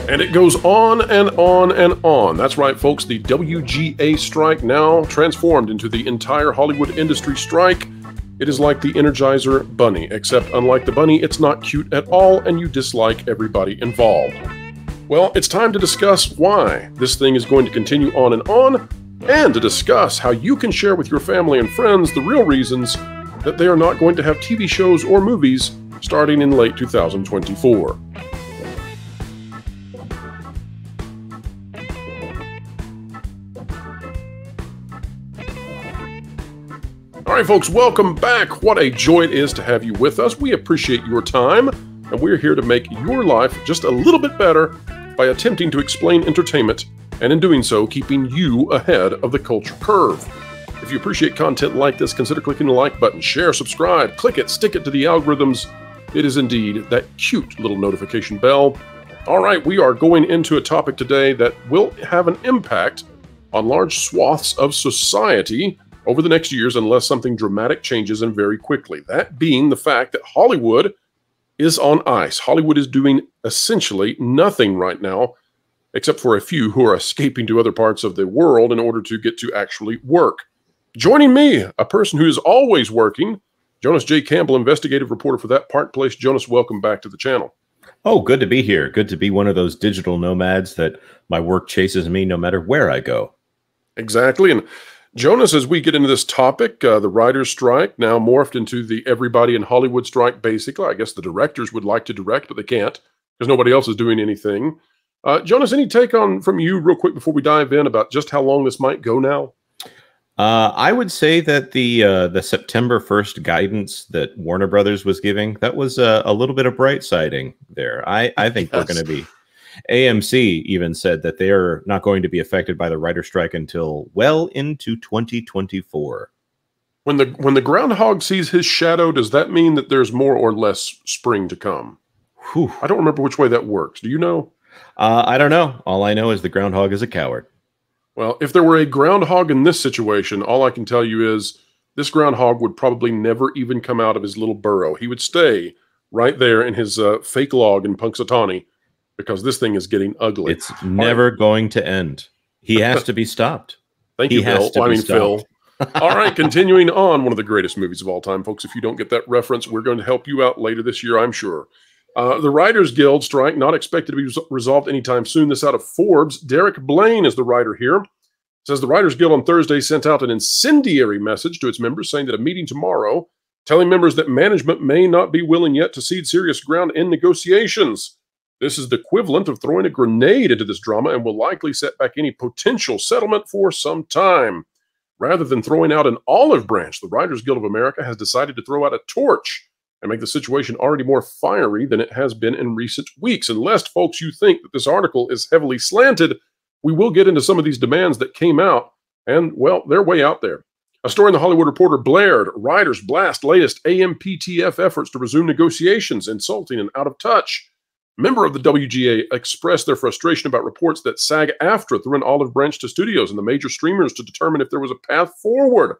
And it goes on and on and on. That's right, folks. The WGA strike, now transformed into the entire Hollywood industry strike. It is like the Energizer Bunny, except unlike the bunny, it's not cute at all, and you dislike everybody involved. Well, it's time to discuss why this thing is going to continue on, and to discuss how you can share with your family and friends the real reasons that they are not going to have TV shows or movies starting in late 2024. All right, folks, welcome back. What a joy it is to have you with us. We appreciate your time, and we're here to make your life just a little bit better by attempting to explain entertainment, and in doing so, keeping you ahead of the culture curve. If you appreciate content like this, consider clicking the like button, share, subscribe, click it, stick it to the algorithms. It is indeed that cute little notification bell. All right, we are going into a topic today that will have an impact on large swaths of society over the next years unless something dramatic changes and very quickly. That being the fact that Hollywood is on ice. Hollywood is doing essentially nothing right now, except for a few who are escaping to other parts of the world in order to get to actually work. Joining me, a person who is always working, Jonas J. Campbell, investigative reporter for That Park Place. Jonas, welcome back to the channel. Oh, good to be here. Good to be one of those digital nomads that my work chases me no matter where I go. Exactly. And Jonas, as we get into this topic, the writers' strike now morphed into the everybody in Hollywood strike, basically. I guess the directors would like to direct, but they can't because nobody else is doing anything. Jonas, any take on from you real quick before we dive in about just how long this might go now? I would say that the September 1st guidance that Warner Brothers was giving, that was a little bit of bright siding there. I think we're going to be... AMC even said that they are not going to be affected by the writer strike until well into 2024. When the groundhog sees his shadow, does that mean that there's more or less spring to come? Whew. I don't remember which way that works. Do you know? I don't know. All I know is the groundhog is a coward. Well, if there were a groundhog in this situation, all I can tell you is this groundhog would probably never even come out of his little burrow. He would stay right there in his fake log in Punxsutawney, because this thing is getting ugly. It's never going to end. He has to be stopped. Thank you, Bill. Well, I mean, Phil. All right, continuing on, one of the greatest movies of all time, folks. If you don't get that reference, we're going to help you out later this year, I'm sure. The Writers Guild strike, not expected to be resolved anytime soon. This out of Forbes. Derek Blaine is the writer here. Says the Writers Guild on Thursday sent out an incendiary message to its members saying that a meeting tomorrow telling members that management may not be willing yet to cede serious ground in negotiations. This is the equivalent of throwing a grenade into this drama and will likely set back any potential settlement for some time. Rather than throwing out an olive branch, the Writers Guild of America has decided to throw out a torch and make the situation already more fiery than it has been in recent weeks. And lest, folks, you think that this article is heavily slanted, we will get into some of these demands that came out, and, well, they're way out there. A story in the Hollywood Reporter blared, writers blast latest AMPTF efforts to resume negotiations, insulting and out of touch. Member of the WGA expressed their frustration about reports that SAG-AFTRA threw an olive branch to studios and the major streamers to determine if there was a path forward.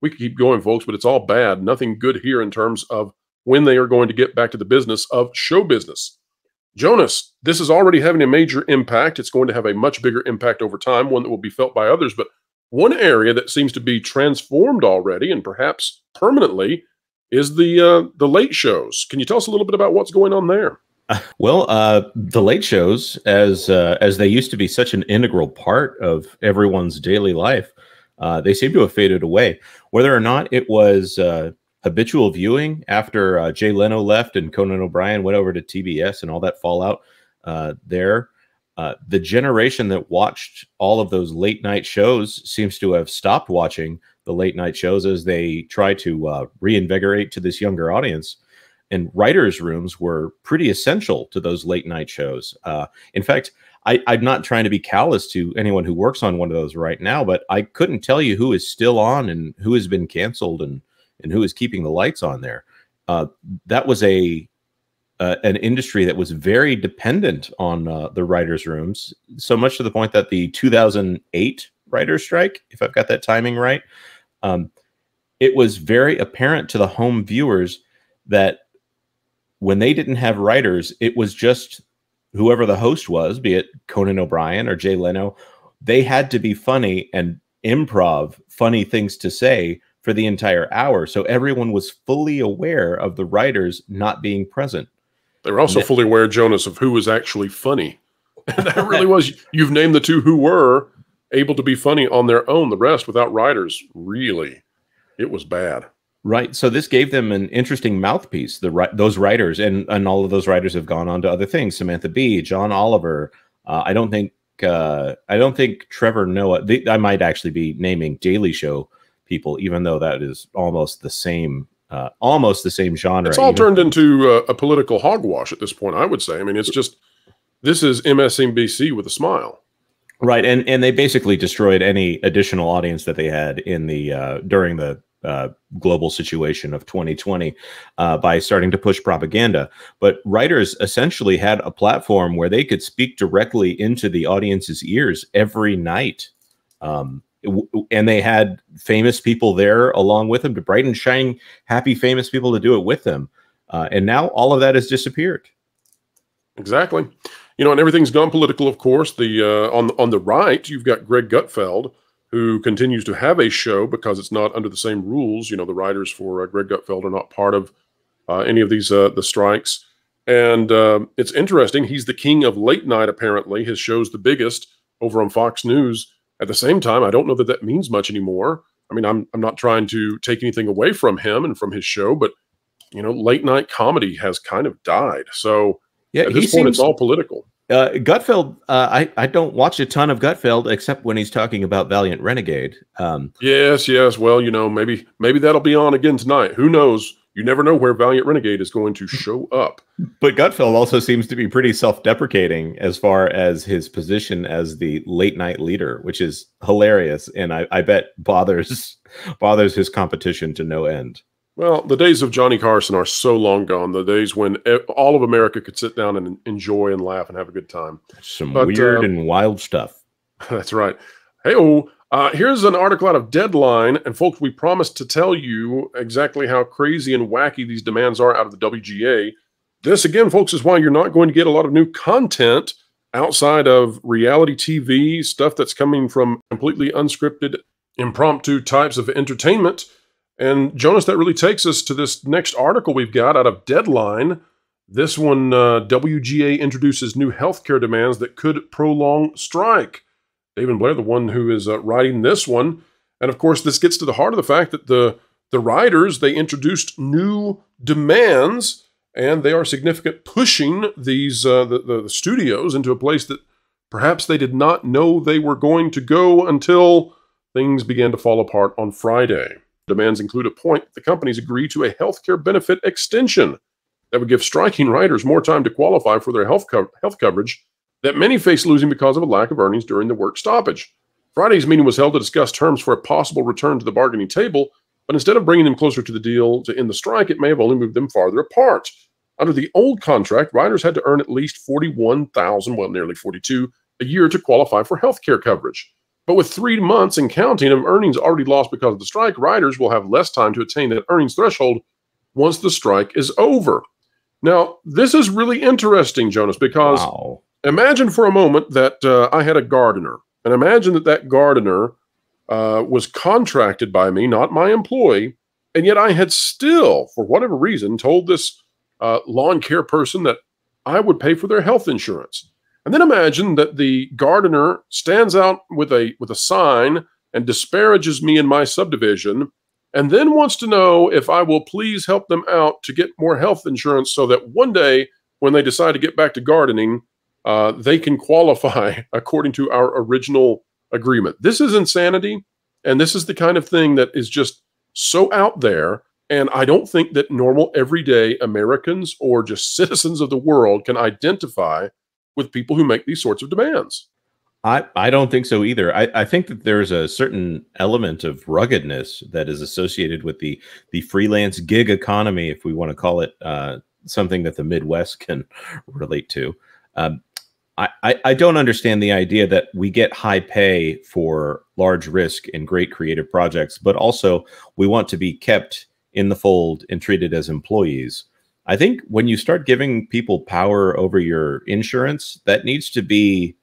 We could keep going, folks, but it's all bad. Nothing good here in terms of when they are going to get back to the business of show business. Jonas, this is already having a major impact. It's going to have a much bigger impact over time, one that will be felt by others. But one area that seems to be transformed already and perhaps permanently is the late shows. Can you tell us a little bit about what's going on there? Well, the late shows, as they used to be such an integral part of everyone's daily life, they seem to have faded away. Whether or not it was habitual viewing after Jay Leno left and Conan O'Brien went over to TBS and all that fallout there, the generation that watched all of those late night shows seems to have stopped watching the late night shows as they try to reinvigorate to this younger audience. And writers' rooms were pretty essential to those late night shows. In fact, I'm not trying to be callous to anyone who works on one of those right now, but I couldn't tell you who is still on and who has been canceled and who is keeping the lights on there. That was an industry that was very dependent on the writers' rooms, so much to the point that the 2008 writers' strike, if I've got that timing right, it was very apparent to the home viewers that when they didn't have writers, it was just whoever the host was, be it Conan O'Brien or Jay Leno, they had to be funny and improv funny things to say for the entire hour. So everyone was fully aware of the writers not being present. They were also fully aware, Jonas, of who was actually funny. And that really was, you've named the two who were able to be funny on their own. The rest, without writers, really, it was bad. Right. So this gave them an interesting mouthpiece, those writers, and all of those writers have gone on to other things. Samantha Bee, John Oliver. I don't think Trevor Noah. I might actually be naming Daily Show people, even though that is almost the same genre. It's all turned into a political hogwash at this point, I would say. I mean, it's just, this is MSNBC with a smile. Right. And they basically destroyed any additional audience that they had in the during the global situation of 2020 by starting to push propaganda. But writers essentially had a platform where they could speak directly into the audience's ears every night. And they had famous people there along with them, to bright and shining, happy, famous people to do it with them. And now all of that has disappeared. Exactly. You know, and everything's gone political, of course. On the right, you've got Greg Gutfeld, who continues to have a show because it's not under the same rules. You know, the writers for Greg Gutfeld are not part of any of these the strikes. And it's interesting. He's the king of late night, apparently. His show's the biggest over on Fox News. At the same time, I don't know that that means much anymore. I mean, I'm not trying to take anything away from him and from his show, but, you know, late night comedy has kind of died. So yeah, at this point, it's all political. Gutfeld, I don't watch a ton of Gutfeld except when he's talking about Valiant Renegade. Yes. Well, you know, maybe that'll be on again tonight. Who knows? You never know where Valiant Renegade is going to show up. But Gutfeld also seems to be pretty self-deprecating as far as his position as the late night leader, which is hilarious, and I bet bothers his competition to no end. Well, the days of Johnny Carson are so long gone. The days when all of America could sit down and enjoy and laugh and have a good time. Some weird and wild stuff. That's right. Hey, here's an article out of Deadline. And folks, we promised to tell you exactly how crazy and wacky these demands are out of the WGA. This, again, folks, is why you're not going to get a lot of new content outside of reality TV, stuff that's coming from completely unscripted, impromptu types of entertainment. And Jonas, that really takes us to this next article we've got out of Deadline. This one, WGA introduces new healthcare demands that could prolong strike. David Blair, the one who is writing this one. And of course, this gets to the heart of the fact that the writers, they introduced new demands, and they are significant, pushing these the studios into a place that perhaps they did not know they were going to go until things began to fall apart on Friday. Demands include a point that the companies agree to a healthcare benefit extension that would give striking writers more time to qualify for their health coverage that many face losing because of a lack of earnings during the work stoppage. Friday's meeting was held to discuss terms for a possible return to the bargaining table, but instead of bringing them closer to the deal to end the strike, it may have only moved them farther apart. Under the old contract, writers had to earn at least $41,000, well, nearly $42,000 a year to qualify for healthcare coverage. But with 3 months and counting of earnings already lost because of the strike, writers will have less time to attain that earnings threshold once the strike is over. Now, this is really interesting, Jonas, because imagine for a moment that I had a gardener, and imagine that gardener was contracted by me, not my employee, and yet I had still, for whatever reason, told this lawn care person that I would pay for their health insurance. And then imagine that the gardener stands out with a sign and disparages me in my subdivision, and then wants to know if I will please help them out to get more health insurance so that one day when they decide to get back to gardening, they can qualify according to our original agreement. This is insanity, and this is the kind of thing that is just so out there, and I don't think that normal everyday Americans or just citizens of the world can identify with people who make these sorts of demands. I don't think so either. I think that there's a certain element of ruggedness that is associated with the freelance gig economy, if we want to call it something that the Midwest can relate to. I don't understand the idea that we get high pay for large risk and great creative projects, but also we want to be kept in the fold and treated as employees. I think when you start giving people power over your insurance, that needs to be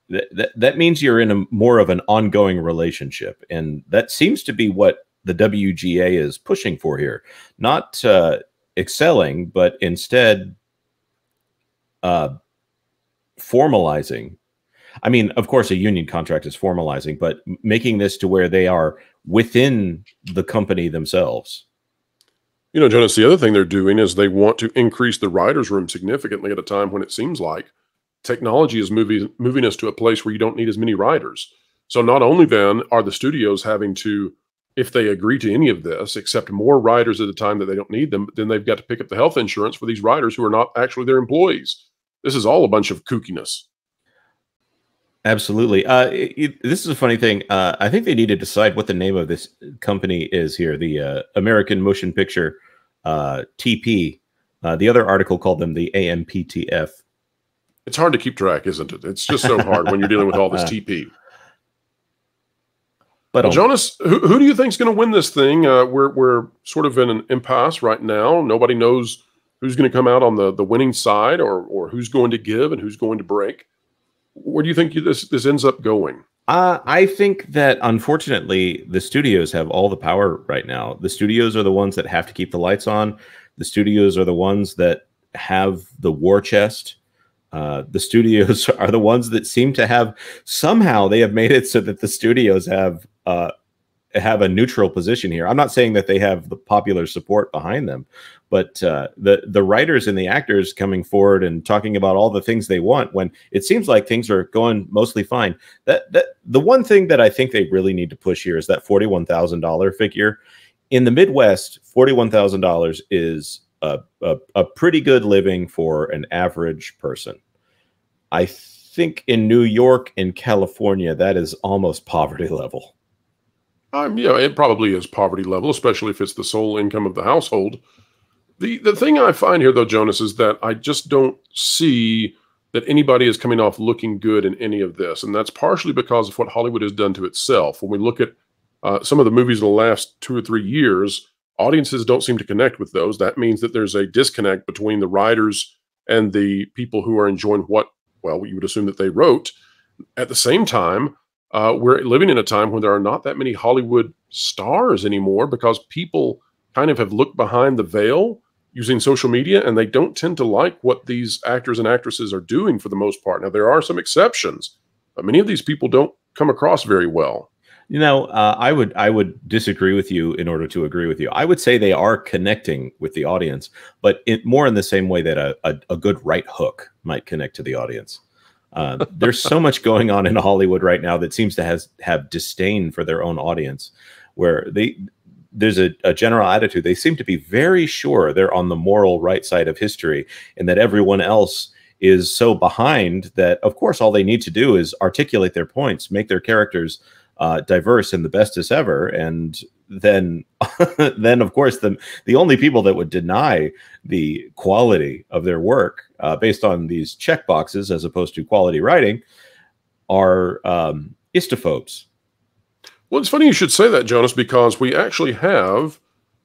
that means you're in a more of an ongoing relationship, and that seems to be what the WGA is pushing for here. Not excelling, but instead formalizing. I mean, of course, a union contract is formalizing, but making this to where they are within the company themselves. You know, Jonas, the other thing they're doing is they want to increase the writers' room significantly at a time when it seems like technology is moving us to a place where you don't need as many writers. So not only then are the studios having to, if they agree to any of this, accept more writers at a time that they don't need them, but then they've got to pick up the health insurance for these writers who are not actually their employees. This is all a bunch of kookiness. Absolutely. This is a funny thing. I think they need to decide what the name of this company is here, the American Motion Picture TP. The other article called them the AMPTF. It's hard to keep track, isn't it? It's just so hard when you're dealing with all this TP. But well, Jonas, who do you think is going to win this thing? We're sort of in an impasse right now. Nobody knows who's going to come out on the winning side, or who's going to give and who's going to break. Where do you think this ends up going? I think that, unfortunately, the studios have all the power right now. The studios are the ones that have to keep the lights on. The studios are the ones that have the war chest. The studios are the ones that seem to have, somehow they have made it so that the studios have a neutral position here. I'm not saying that they have the popular support behind them, but the writers and the actors coming forward and talking about all the things they want when it seems like things are going mostly fine. The one thing that I think they really need to push here is that $41,000 figure. In the Midwest, $41,000 is a pretty good living for an average person. I think in New York and California, that is almost poverty level. Yeah, it probably is poverty level, especially if it's the sole income of the household. The thing I find here, though, Jonas, is that I just don't see that anybody is coming off looking good in any of this. And that's partially because of what Hollywood has done to itself. When we look at some of the movies in the last 2 or 3 years, audiences don't seem to connect with those. That means that there's a disconnect between the writers and the people who are enjoying what, well, you would assume that they wrote. At the same time, we're living in a time when there are not that many Hollywood stars anymore because people kind of have looked behind the veil using social media, and they don't tend to like what these actors and actresses are doing for the most part. Now, there are some exceptions, but many of these people don't come across very well. You know, I would disagree with you in order to agree with you. I would say they are connecting with the audience, but more in the same way that a good right hook might connect to the audience. There's so much going on in Hollywood right now that seems to have disdain for their own audience, where there's a general attitude. They seem to be very sure they're on the moral right side of history, and that everyone else is so behind that, of course, all they need to do is articulate their points, make their characters diverse and the bestest ever, and then of course the only people that would deny the quality of their work based on these check boxes as opposed to quality writing are istophobes. Well, it's funny you should say that, Jonas, because we actually have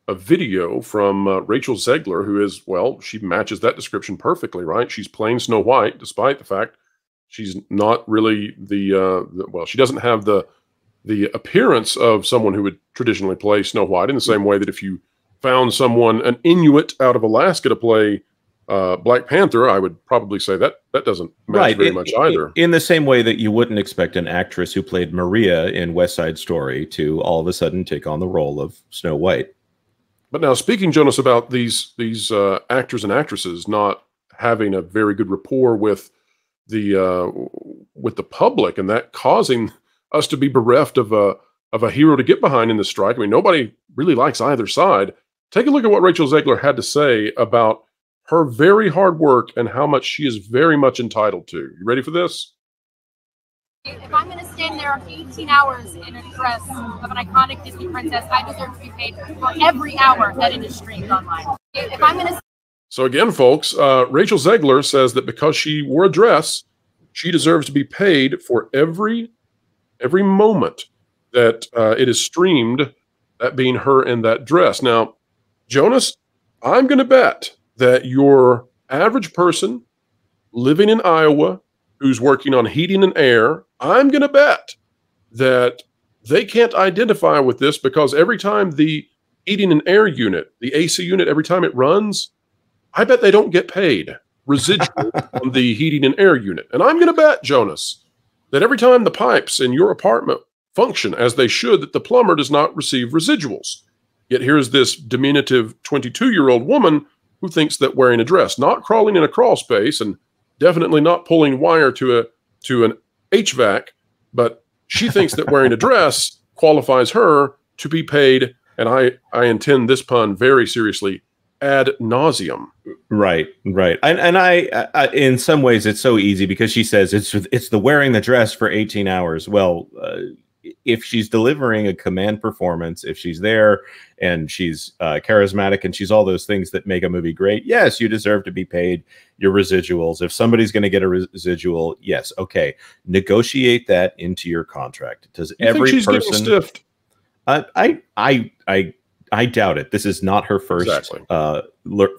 a video from Rachel Zegler, who is, well, she matches that description perfectly, right? She's playing Snow White, despite the fact she's not really well, she doesn't have the appearance of someone who would traditionally play Snow White, in the same way that if you found an Inuit out of Alaska to play Black Panther, I would probably say that doesn't match very much either. In the same way that you wouldn't expect an actress who played Maria in West Side Story to all of a sudden take on the role of Snow White. But now, speaking, Jonas, about these actors and actresses not having a very good rapport with the public, and that causing us to be bereft of a hero to get behind in the strike. I mean, nobody really likes either side. Take a look at what Rachel Zegler had to say about her very hard work and how much she is very much entitled to. You ready for this? If I'm going to stand there 18 hours in a dress of an iconic Disney princess, I deserve to be paid for every hour that it is streamed online. If I'm going to... So again, folks, Rachel Zegler says that because she wore a dress, she deserves to be paid for every moment that it is streamed, that being her in that dress. Now, Jonas, I'm going to bet that your average person living in Iowa who's working on heating and air, I'm going to bet that they can't identify with this because every time the heating and air unit, the AC unit, every time it runs, I bet they don't get paid residual on the heating and air unit. And I'm going to bet, Jonas, that every time the pipes in your apartment function as they should, that the plumber does not receive residuals. Yet here's this diminutive 22-year-old woman who thinks that wearing a dress, not crawling in a crawl space and definitely not pulling wire to an HVAC, but she thinks that wearing a dress qualifies her to be paid, and I intend this pun very seriously, ad nauseum. Right. And I in some ways it's so easy because she says it's the wearing the dress for 18 hours. Well, if she's delivering a command performance, if she's there and she's charismatic and she's all those things that make a movie great, yes, you deserve to be paid your residuals. If somebody's going to get a residual, yes, okay, negotiate that into your contract. Does you every think she's person? Getting stiffed? I doubt it. This is not her first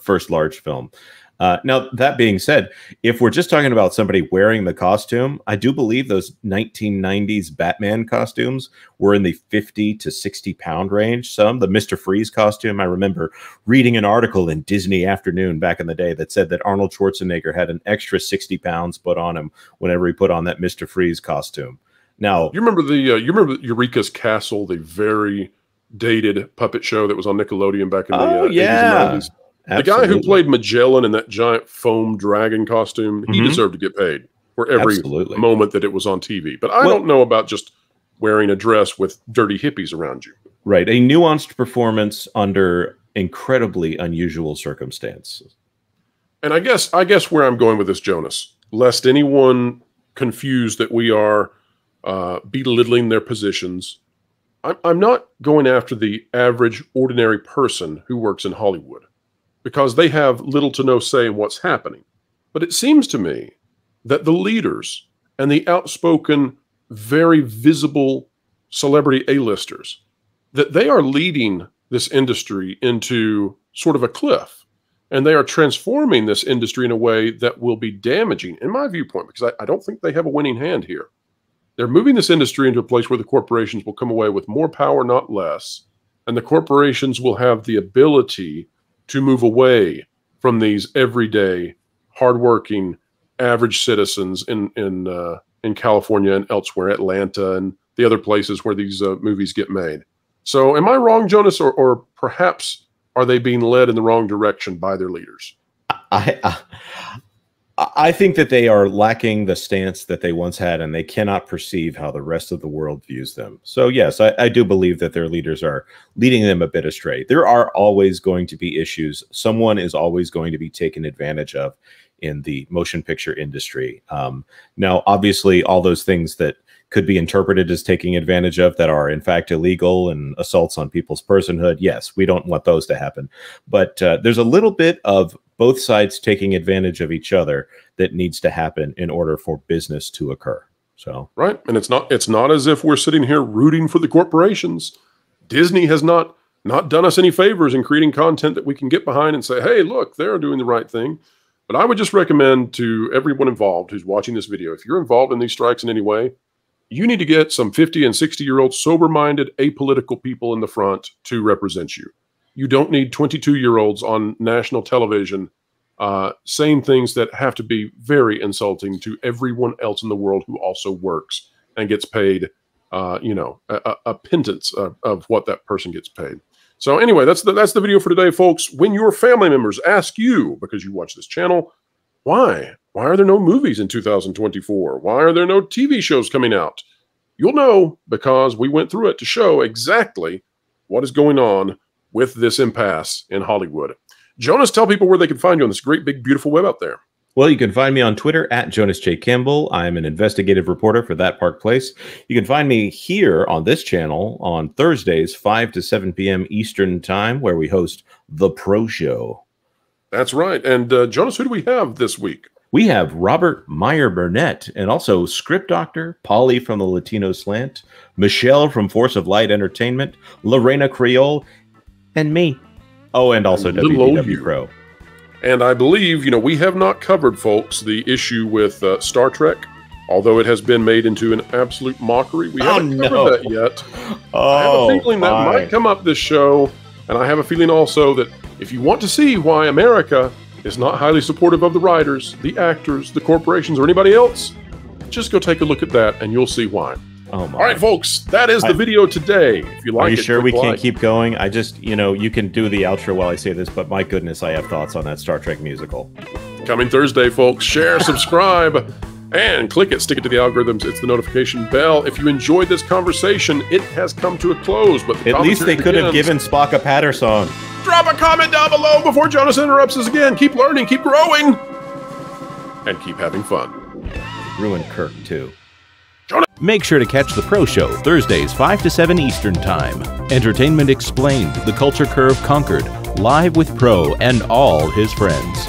first large film. Now, that being said, if we're just talking about somebody wearing the costume, I do believe those 1990s Batman costumes were in the 50 to 60 pound range. The Mr. Freeze costume, I remember reading an article in Disney Afternoon back in the day that said that Arnold Schwarzenegger had an extra 60 pounds put on him whenever he put on that Mr. Freeze costume. Now, you remember Eureka's Castle, the very dated puppet show that was on Nickelodeon back in the 80s and 90s? The guy who played Magellan in that giant foam dragon costume, he deserved to get paid for every moment that it was on TV. But I don't know about just wearing a dress with dirty hippies around you. Right. A nuanced performance under incredibly unusual circumstances. And I guess where I'm going with this, Jonas, lest anyone confuse that we are belittling their positions, I'm not going after the average, ordinary person who works in Hollywood, because they have little to no say in what's happening. But it seems to me that the leaders and the outspoken, very visible celebrity A-listers, that they are leading this industry into sort of a cliff. And they are transforming this industry in a way that will be damaging, in my viewpoint, because I don't think they have a winning hand here. They're moving this industry into a place where the corporations will come away with more power, not less. And the corporations will have the ability to move away from these everyday, hardworking, average citizens in California and elsewhere, Atlanta and the other places where these movies get made. So am I wrong, Jonas, or perhaps are they being led in the wrong direction by their leaders? I think that they are lacking the stance that they once had, and they cannot perceive how the rest of the world views them. So yes, I do believe that their leaders are leading them a bit astray. There are always going to be issues. Someone is always going to be taken advantage of in the motion picture industry. Now, obviously, all those things that could be interpreted as taking advantage of that are in fact illegal and assaults on people's personhood, yes, we don't want those to happen. But there's a little bit of both sides taking advantage of each other that needs to happen in order for business to occur. So right, and it's not as if we're sitting here rooting for the corporations. Disney has not done us any favors in creating content that we can get behind and say, hey, look, they're doing the right thing. But I would just recommend to everyone involved who's watching this video, if you're involved in these strikes in any way, you need to get some 50 and 60-year-old sober-minded, apolitical people in the front to represent you. You don't need 22-year-olds on national television saying things that have to be very insulting to everyone else in the world who also works and gets paid, a pittance of what that person gets paid. So anyway, that's the video for today, folks. When your family members ask you, because you watch this channel, why are there no movies in 2024? Why are there no TV shows coming out? You'll know, because we went through it to show exactly what is going on with this impasse in Hollywood. Jonas, tell people where they can find you on this great, big, beautiful web out there. Well, you can find me on Twitter at Jonas J. Campbell. I'm an investigative reporter for That Park Place. You can find me here on this channel on Thursdays, 5 to 7 p.m. Eastern Time, where we host The Pro Show. That's right. And Jonas, who do we have this week? We have Robert Meyer Burnett, and also Script Doctor, Polly from the Latino Slant, Michelle from Force of Light Entertainment, Lorena Creole, and me. Oh, and also WDW Pro. And I believe, we have not covered, folks, the issue with Star Trek, although it has been made into an absolute mockery. We haven't covered that yet. I have a feeling that might come up this show, and I have a feeling also that if you want to see why America is not highly supportive of the writers, the actors, the corporations, or anybody else, just go take a look at that, and you'll see why. Oh my. All right, folks, that is the video today. If you like it, are you sure we can't keep going? I just, you can do the outro while I say this, but my goodness, I have thoughts on that Star Trek musical. Coming Thursday, folks. Share, subscribe, and click it. Stick it to the algorithms. It's the notification bell. If you enjoyed this conversation, it has come to a close. But at least they could have given Spock a patter song. Drop a comment down below before Jonas interrupts us again. Keep learning, keep growing, and keep having fun. Ruin Kirk, too. Make sure to catch The Pro Show Thursdays 5 to 7 Eastern Time. Entertainment Explained, The Culture Curve Conquered, live with Pro and all his friends.